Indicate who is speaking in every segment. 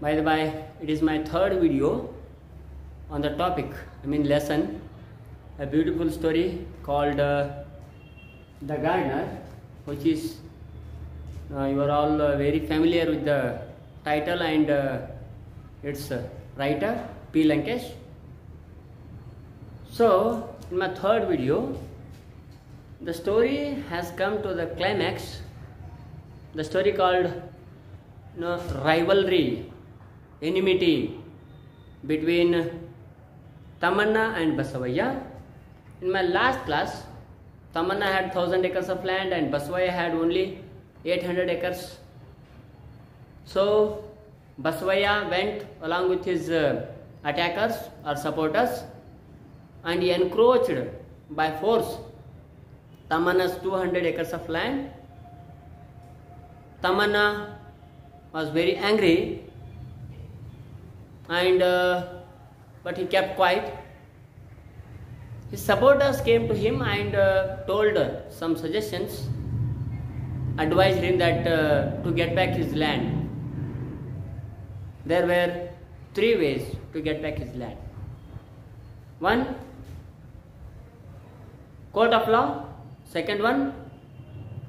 Speaker 1: By the way, it is my third video on the topic, lesson, a beautiful story called The Gardener, which is, you are all very familiar with the title and its writer, P. Lankesh. So, in my third video, the story has come to the climax, the story called rivalry, enmity between Tamanna and Basavaya. In my last class, Tamanna had 1000 acres of land and Basavaya had only 800 acres. So Basavaya went along with his attackers or supporters and he encroached by force Tamanna's 200 acres of land. Tamanna was very angry and but he kept quiet. His supporters came to him and told some suggestions, advised him that to get back his land. There were 3 ways to get back his land. 1, court of law. 2nd one,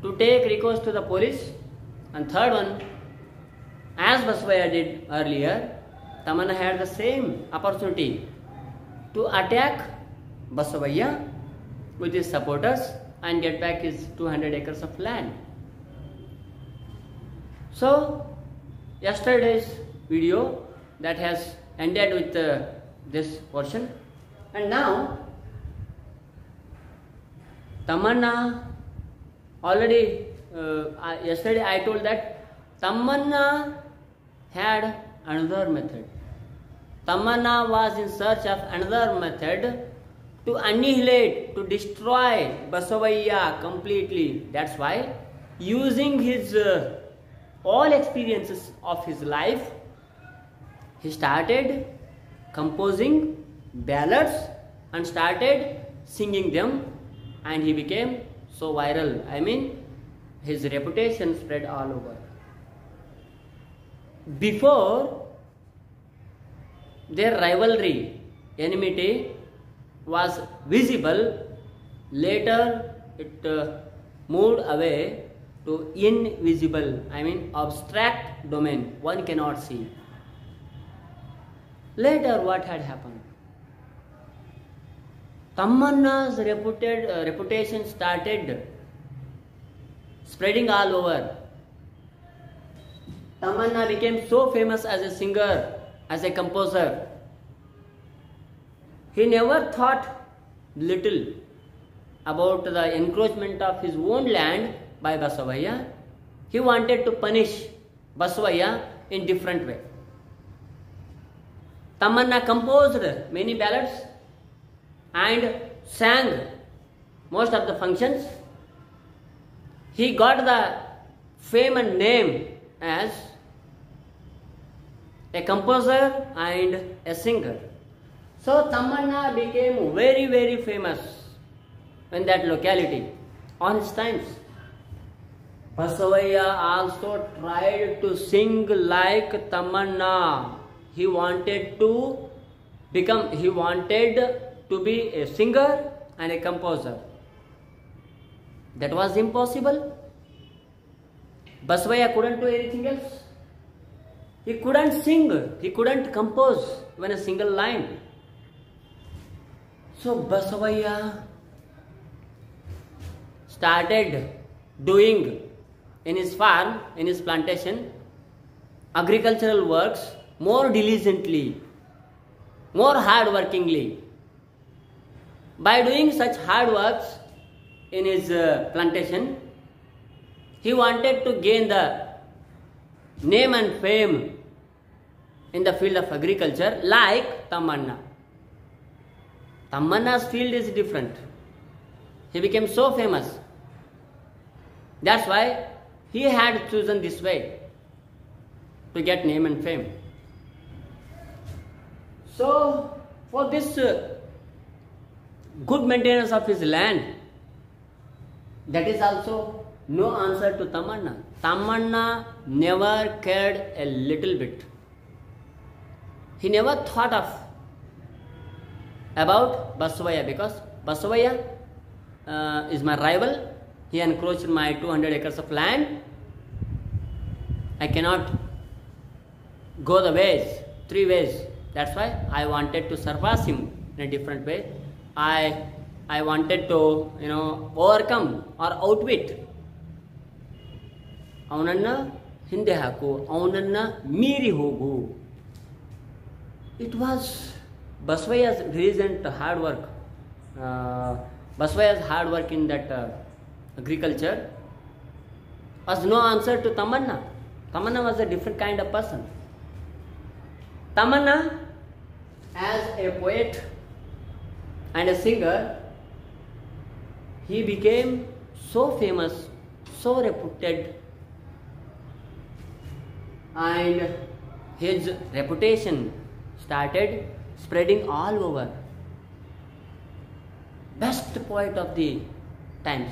Speaker 1: to take recourse to the police. And 3rd one, as Basavaya did earlier, Tamanna had the same opportunity to attack Basavaya with his supporters and get back his 200 acres of land. So, yesterday's video that has ended with this portion, and now Tamanna already yesterday I told that Tamanna had another method. Tamanna was in search of another method to annihilate, to destroy Basavaya completely. That's why, using his all experiences of his life, he started composing ballads and started singing them, and he became so viral. His reputation spread all over. Before, their rivalry, enmity was visible. Later, it moved away to invisible, abstract domain, one cannot see. Later, what had happened? Tamanna's reputation started spreading all over. Tamanna became so famous as a singer, as a composer. He never thought little about the encroachment of his own land by Basavaya. He wanted to punish Basavaya in different way. Tamanna composed many ballads and sang most of the functions. He got the fame and name as a composer and a singer. So Tamanna became very, very famous in that locality on his times. Basavaya also tried to sing like Tamanna. He wanted to be a singer and a composer. That was impossible. Basavaya couldn't do anything else. He couldn't sing, he couldn't compose even a single line. So Basavaya started doing in his farm, in his plantation, agricultural works more diligently, more hard-workingly. By doing such hard works in his plantation, he wanted to gain the name and fame in the field of agriculture like Tamanna. Tamanna's field is different. He became so famous. That's why he had chosen this way to get name and fame. So, for this good maintenance of his land, that is also no answer to Tamanna. Tamanna never cared a little bit. he never thought of about Basavaya, because Basavaya is my rival. He encroached my 200 acres of land. I cannot go the ways, 3 ways. That's why I wanted to surpass him in a different way. I wanted to, overcome or outwit. Avananna hinde haku, avananna meeri hogu. It was Basavaya's recent hard work. Basavaya's hard work in that agriculture was no answer to Tamanna. Tamanna was a different kind of person. Tamanna, as a poet and a singer, he became so famous, so reputed, and his reputation started spreading all over. Best poet of the times.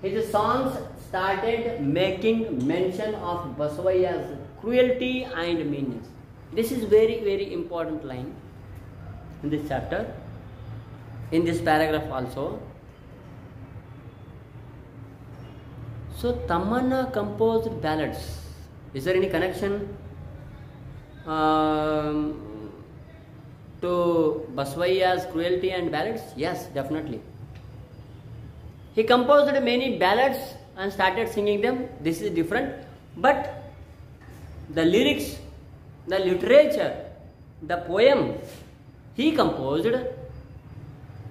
Speaker 1: His songs started making mention of Basavaya's cruelty and meanness. This is very, very important line in this chapter, in this paragraph also. So Tamanna composed ballads. Is there any connection to Basavaya's cruelty and ballads? Yes, definitely. He composed many ballads and started singing them. This is different. But the lyrics, the literature, the poem he composed,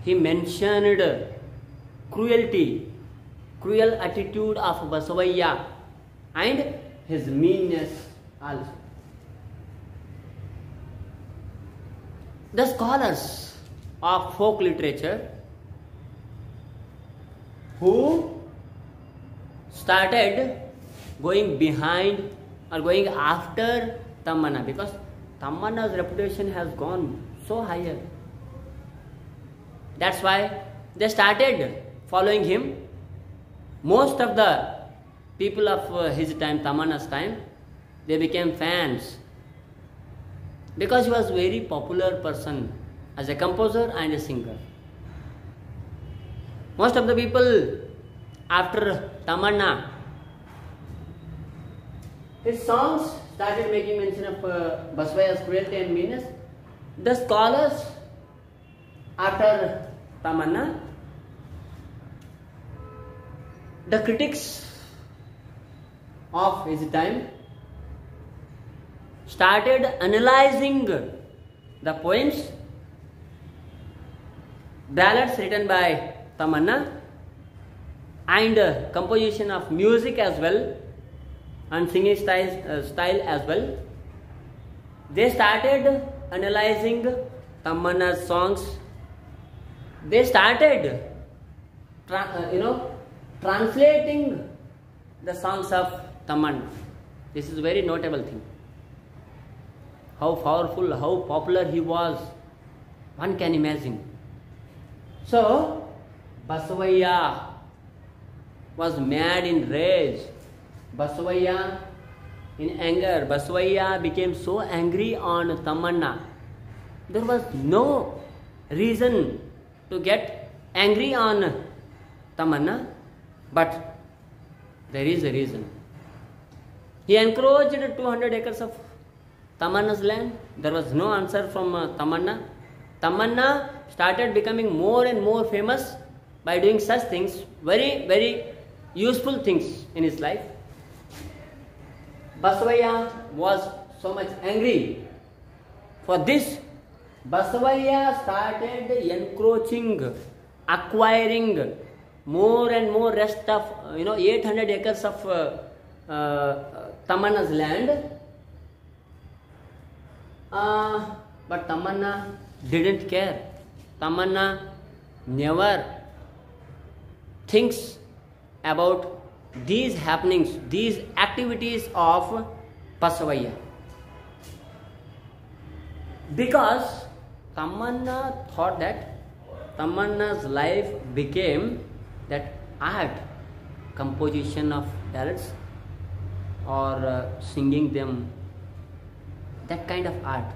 Speaker 1: he mentioned cruelty, cruel attitude of Basavaya and his meanness also. The scholars of folk literature who started going behind or going after Tamanna, because Tamanna's reputation has gone so higher. That's why they started following him. Most of the people of his time, Tamanna's time, they became fans because he was a very popular person as a composer and a singer. Most of the people after Tamanna, his songs started making mention of Basavaya's cruelty and meanness. The scholars after Tamanna, the critics of his time, started analyzing the poems, ballads written by Tamanna, and composition of music as well, and singing style as well. They started analyzing Tamanna's songs. They started translating the songs of Tamanna. This is a very notable thing. How powerful, how popular he was, one can imagine. So Basavaya was mad in rage. Basavaya in anger. Basavaya became so angry on Tamanna. There was no reason to get angry on Tamanna, but there is a reason. He encroached 200 acres of Tamanna's land. There was no answer from Tamanna. Tamanna started becoming more and more famous by doing such things, very, very useful things in his life. Basavaya was so much angry. For this, Basavaya started encroaching, acquiring more and more rest of 800 acres of Tamanna's land. But Tamanna didn't care. Tamanna never thinks about these happenings, these activities of Basavaya. Because Tamanna thought that Tamanna's life became that art, composition of ballads or singing them, that kind of art.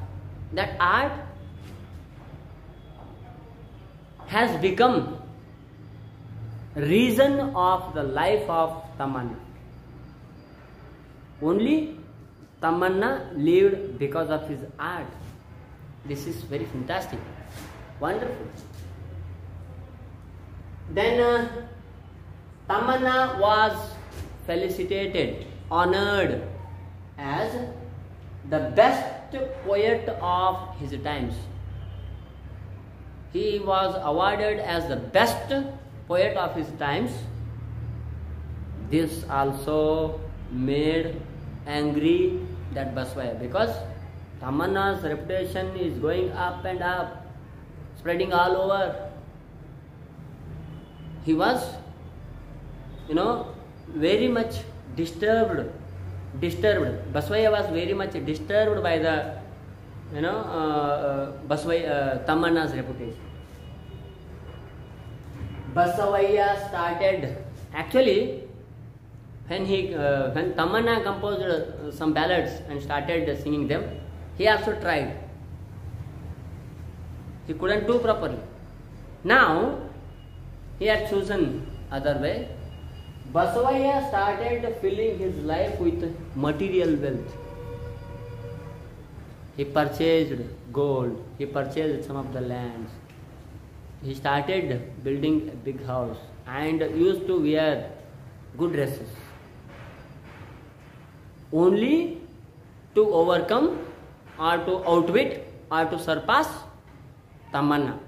Speaker 1: that art has become reason of the life of Tamanna. Only Tamanna lived because of his art. This is very fantastic, wonderful. Then Tamanna was felicitated, honored as the best poet of his times. He was awarded as the best poet of his times. This also made angry that Basavaya, because Tamanna's reputation is going up and up, spreading all over. He was, very much disturbed. Basavaya was very much disturbed by the, Tamanna's reputation. Basavaya started, actually, when Tamanna composed some ballads and started singing them, he also tried. He couldn't do properly. Now, he had chosen other way. Basavaya started filling his life with material wealth. He purchased gold. He purchased some of the lands. He started building a big house and used to wear good dresses, only to overcome or to outwit or to surpass Tamanna.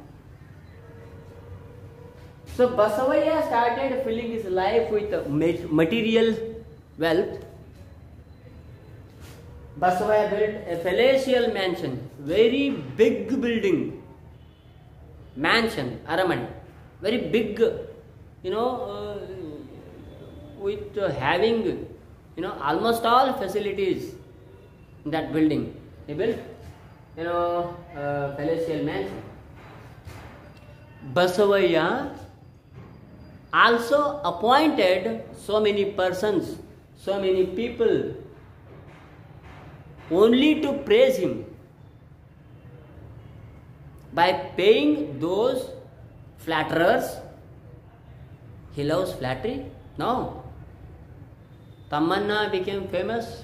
Speaker 1: So Basavaya started filling his life with material wealth. Basavaya built a palatial mansion, very big building, mansion, Aramani, very big, with having, almost all facilities in that building. He built, a palatial mansion. Basavaya also appointed so many persons, so many people, only to praise him by paying those flatterers. He loves flattery? No. Tamanna became famous.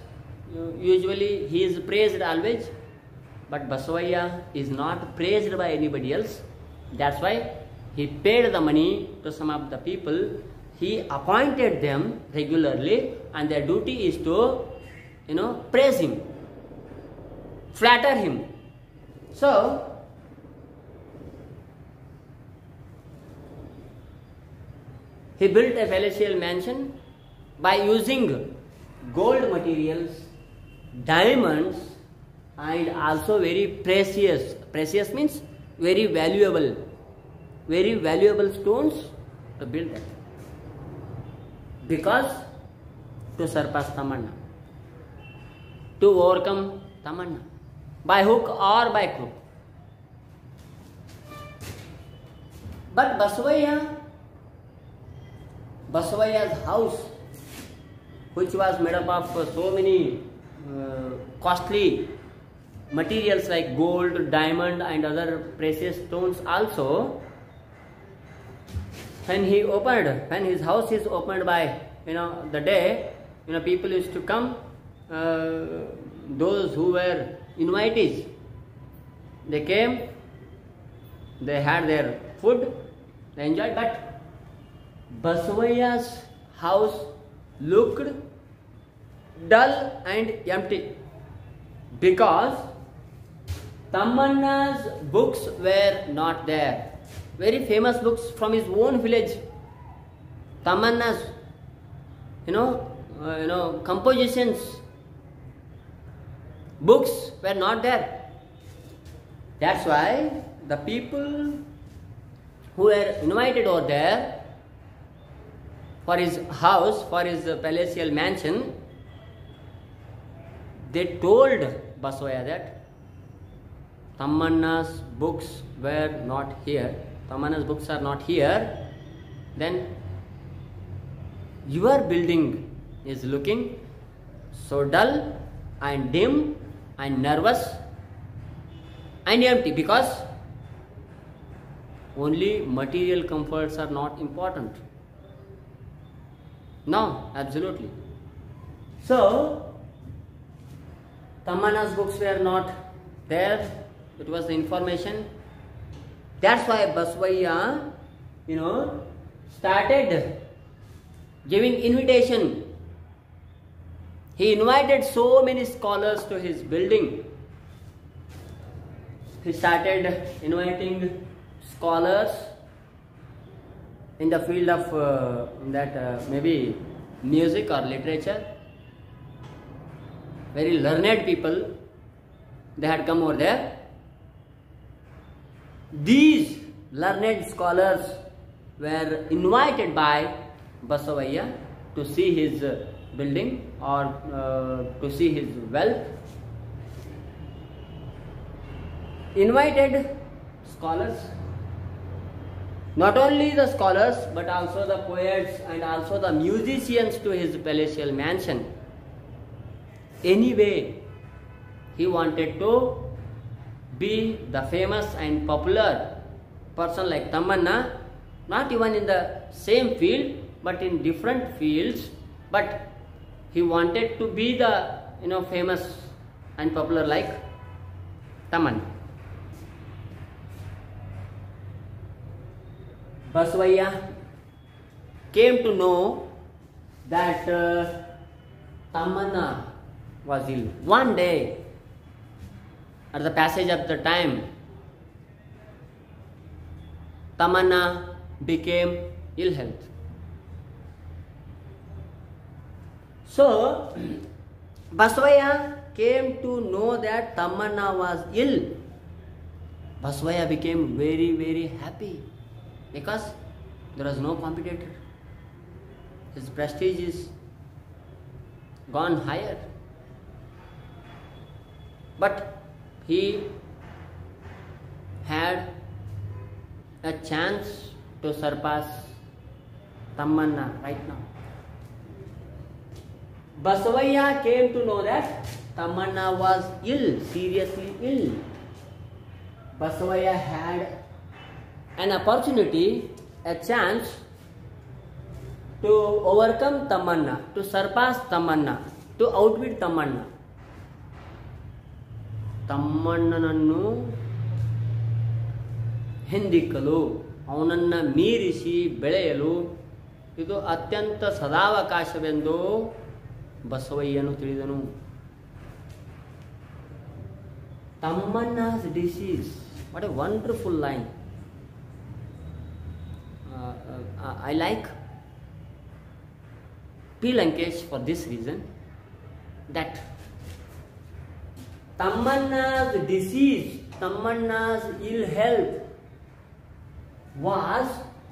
Speaker 1: Usually he is praised always, but Basavaya is not praised by anybody else. That's why he paid the money to some of the people. He appointed them regularly, and their duty is to, praise him, flatter him. So, he built a palatial mansion by using gold materials, diamonds, and also very precious. Precious means very valuable stones to build that. Because to surpass Tamanna, to overcome Tamanna, by hook or by crook. But Basavaya's house, which was made up of so many costly materials like gold, diamond, and other precious stones also, when his house is opened by, the day, people used to come, those who were invitees, they came, they had their food, they enjoyed, but Basavaya's house looked dull and empty because Tamanna's books were not there. Very famous books from his own village. Tamanna's, compositions, books were not there. That's why the people who were invited over there for his house, for his palatial mansion, they told Basavaya that Tamanna's books were not here. Tamanna's books are not here. Then your building is looking so dull and dim and nervous. and empty, because only material comforts are not important. No, absolutely. So Tamanna's books were not there. It was the information. That's why Basavaya, started giving invitation. He invited so many scholars to his building. He started inviting scholars in the field of maybe music or literature. Very learned people, they had come over there. These learned scholars were invited by Basavaya to see his building or to see his wealth. Invited scholars, not only the scholars but also the poets and also the musicians to his palatial mansion. Anyway, he wanted to be the famous and popular person like Tamanna, not even in the same field but in different fields, but he wanted to be the famous and popular like Tamanna. Basavaya came to know that Tamanna was ill. One day, at the passage of the time, Tamanna became ill health. So Basavaya came to know that Tamanna was ill. Basavaya became very, very happy, because there was no competitor. His prestige is gone higher. But he had a chance to surpass Tamanna right now. Basavaya came to know that Tamanna was ill, seriously ill. Basavaya had an opportunity, a chance to overcome Tamanna, to surpass Tamanna, to outwit Tamanna. ತಮ್ಮಣ್ಣನನ್ನು ಹಿಂದಿಕ್ಕಲು, ಅವನನ್ನು ಮೀರಿಸಿ ಬೆಳೆಯಲು ಇದು ಅತ್ಯಂತ ಸದಾವಕಾಶವೆಂದು ಬಸವಯ್ಯನು ತಿಳಿದನು. Tamanna's disease, what a wonderful line. I like P. Lankesh for this reason, that Tamanna's disease, Tamanna's ill health was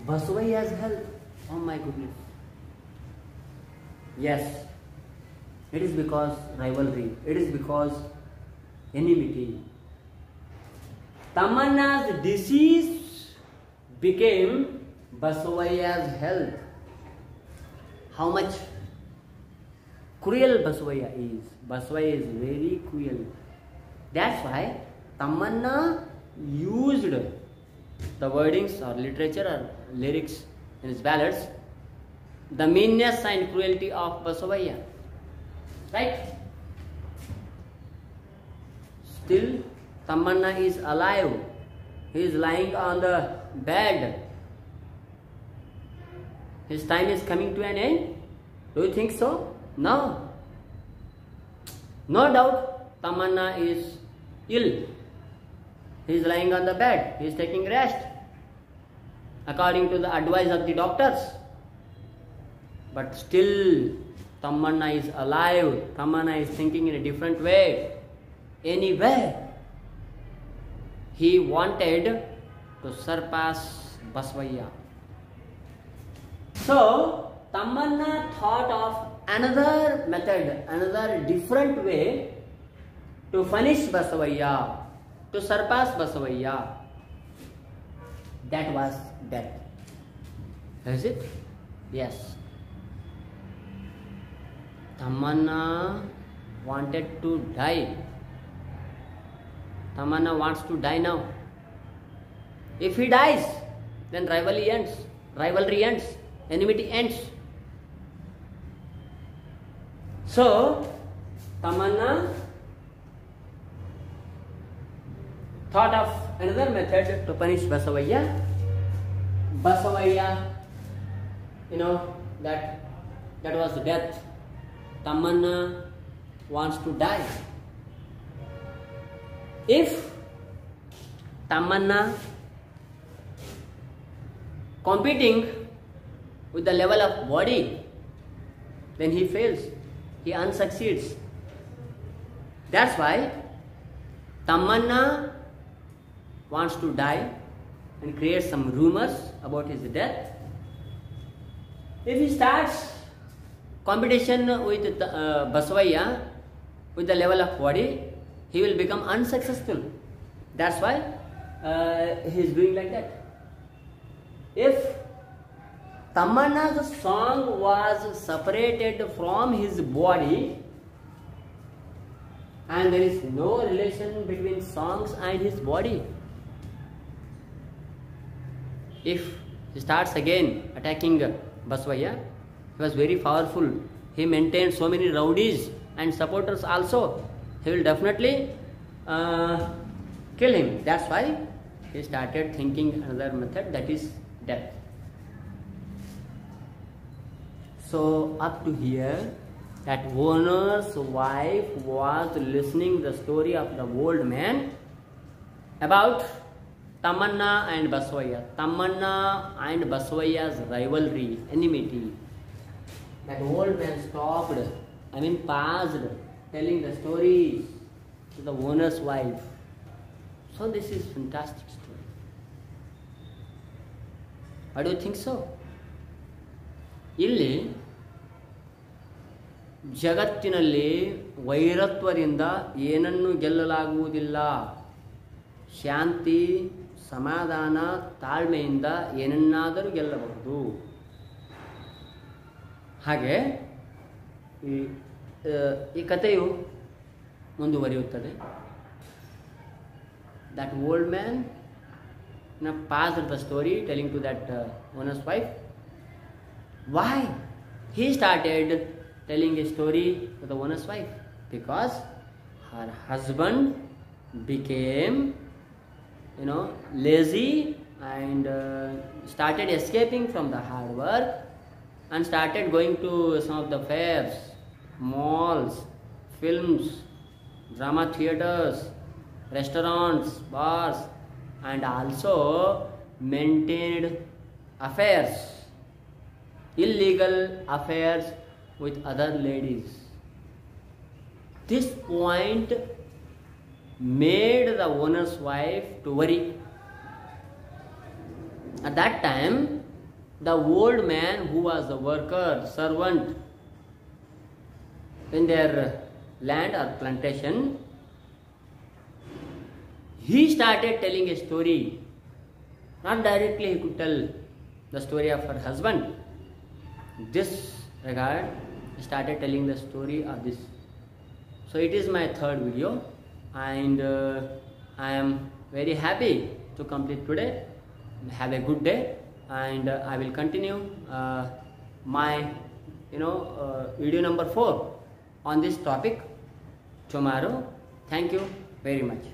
Speaker 1: Basavayya's health. Oh my goodness. Yes, it is because rivalry, it is because enmity. Tamanna's disease became Basavayya's health. How much cruel Basavayya is. Basavayya is very cruel. That's why Tamanna used the wordings or literature or lyrics in his ballads, the meanness and cruelty of Basavayya. Right? Still, Tamanna is alive. He is lying on the bed. His time is coming to an end. Do you think so? No. No doubt, Tamanna is ill. He is lying on the bed. He is taking rest, according to the advice of the doctors. But still, Tamanna is alive. Tamanna is thinking in a different way. Anyway, he wanted to surpass Basavayya. So, Tamanna thought of another method, another different way to punish Basavayya, to surpass Basavayya. That was death. Is it? Yes. Tamanna wanted to die. Tamanna wants to die now. If he dies, then rivalry ends, enmity ends. So Tamanna thought of another method to punish Basavaya. Basavaya, that was death. Tamanna wants to die. If Tamanna competing with the level of body, then he fails, he unsucceeds. That's why Tamanna wants to die and create some rumors about his death. If he starts competition with Basavaya with the level of body, he will become unsuccessful. That's why he is doing like that. If Tamanna's song was separated from his body and there is no relation between songs and his body, if he starts again attacking Basavaya, he was very powerful. He maintained so many rowdies and supporters also. He will definitely kill him. That's why he started thinking another method, that is death. So up to here, that owner's wife was listening the story of the old man about Tamanna and Basavaya. Tamanna and Basavaya's rivalry, enmity. That old man stopped, paused, telling the stories to the owner's wife. So this is fantastic story. Why do you think so? ಇಲ್ಲಿ ಜಗತ್ತಿನಲ್ಲಿ ವೈರತ್ವದಿಂದ ಏನನ್ನು ಗೆಲ್ಲಲಾಗುವುದಿಲ್ಲ. ಶಾಂತಿ, ಸಮಾಧಾನ, ತಾಳ್ಮೆಯಿಂದ ಏನನ್ನಾದರೂ ಗೆಲ್ಲಬಹುದು. ಹಾಗೆ ಈ ಕಥೆಯು ಮುಂದುವರಿಯುತ್ತದೆ. That old man passed the story telling to that owner's wife. Why he started telling a story to the owner's wife? Because her husband became lazy and started escaping from the hard work and started going to some of the fairs, malls, films, drama theaters, restaurants, bars, and also maintained affairs, illegal affairs with other ladies. This point made the owner's wife to worry. At that time, the old man, who was the worker, servant in their land or plantation, he started telling a story. Not directly he could tell the story of her husband. This regard, he started telling the story of this. So it is my third video, and I am very happy to complete today. Have a good day, and I will continue my video number 4 on this topic tomorrow. Thank you very much.